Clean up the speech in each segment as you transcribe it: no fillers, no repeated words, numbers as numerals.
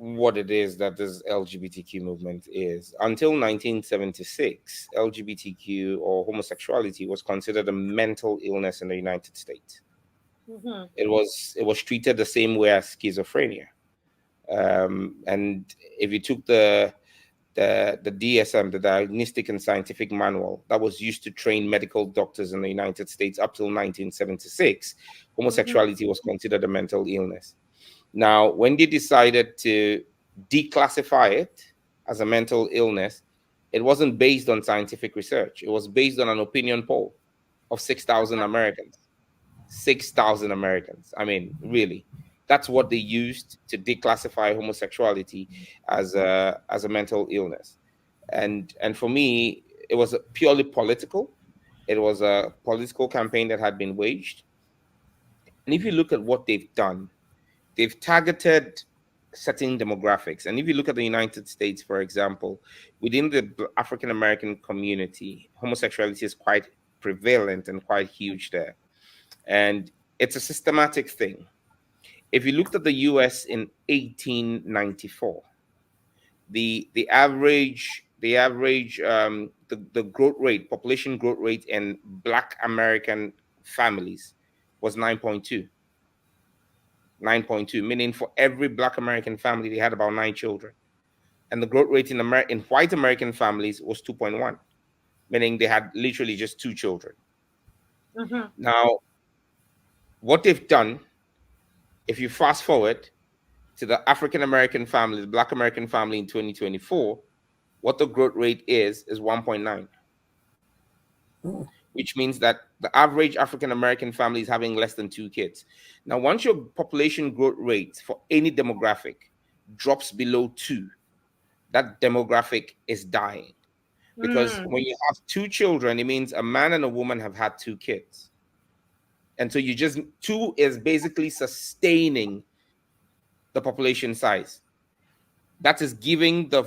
what it is that this LGBTQ movement is. Until 1976, LGBTQ or homosexuality was considered a mental illness in the United States. Mm-hmm. It was treated the same way as schizophrenia. And if you took the DSM, the Diagnostic and Scientific Manual, that was used to train medical doctors in the United States up till 1976, homosexuality was considered a mental illness. Now, when they decided to declassify it as a mental illness, it wasn't based on scientific research. It was based on an opinion poll of 6,000 Americans. 6,000 Americans. I mean, really, that's what they used to declassify homosexuality as a mental illness. And for me, it was purely political. It was a political campaign that had been waged. And if you look at what they've done, they've targeted certain demographics. And if you look at the United States, for example, within the African American community, homosexuality is quite prevalent and quite huge there. And it's a systematic thing. If you looked at the US in 1894, the growth rate, population growth rate in Black American families was 9.2. 9.2, meaning for every Black American family, they had about 9 children. And the growth rate in white American families was 2.1, meaning they had literally just 2 children. Mm-hmm. Now, what they've done, if you fast forward to the African American family, the Black American family in 2024, what the growth rate is 1.9, which means that the average African American family is having less than 2 kids. Now, once your population growth rate for any demographic drops below 2, that demographic is dying. Because when you have 2 children, it means a man and a woman have had 2 kids. And so 2 is basically sustaining the population size. That is giving the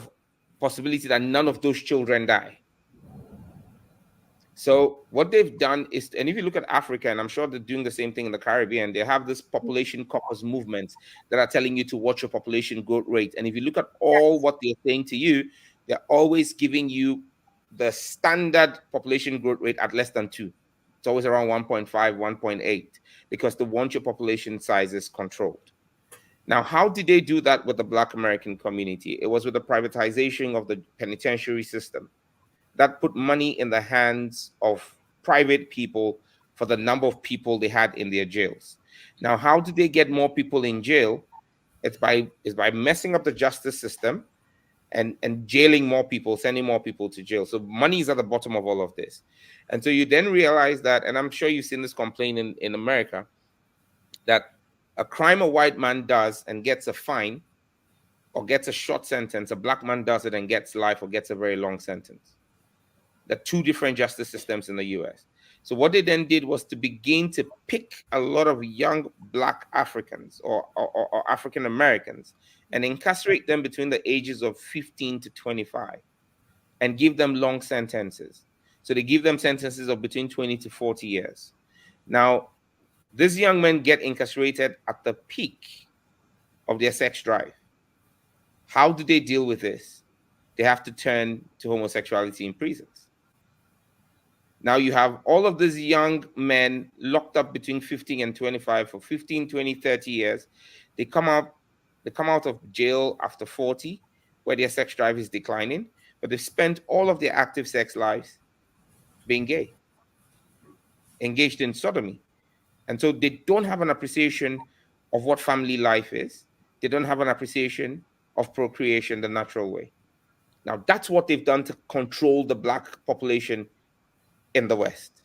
possibility that none of those children die. So what they've done is, and if you look at Africa, and I'm sure they're doing the same thing in the Caribbean, they have this population caucus movements that are telling you to watch your population growth rate. And if you look at all what they're saying to you, they're always giving you the standard population growth rate at less than 2. It's always around 1.5, 1.8, because they want your population sizes controlled. Now, how did they do that with the Black American community? It was with the privatization of the penitentiary system that put money in the hands of private people for the number of people they had in their jails. Now, how did they get more people in jail? It's by messing up the justice system and jailing more people, sending more people to jail. So money is at the bottom of all of this. And so you then realize that, and I'm sure you've seen this complaint in America, that a crime a white man does and gets a fine or gets a short sentence, a Black man does it and gets life or gets a very long sentence. The 2 different justice systems in the US. So what they then did was to begin to pick a lot of young Black Africans or African Americans and incarcerate them between the ages of 15 to 25 and give them long sentences. So they give them sentences of between 20 to 40 years. Now, these young men get incarcerated at the peak of their sex drive. How do they deal with this? They have to turn to homosexuality in prisons. Now you have all of these young men locked up between 15 and 25 for 15, 20, 30 years. They come out of jail after 40, where their sex drive is declining, but they've spent all of their active sex lives being gay, engaged in sodomy. And so they don't have an appreciation of what family life is. They don't have an appreciation of procreation the natural way. Now, that's what they've done to control the Black population in the West.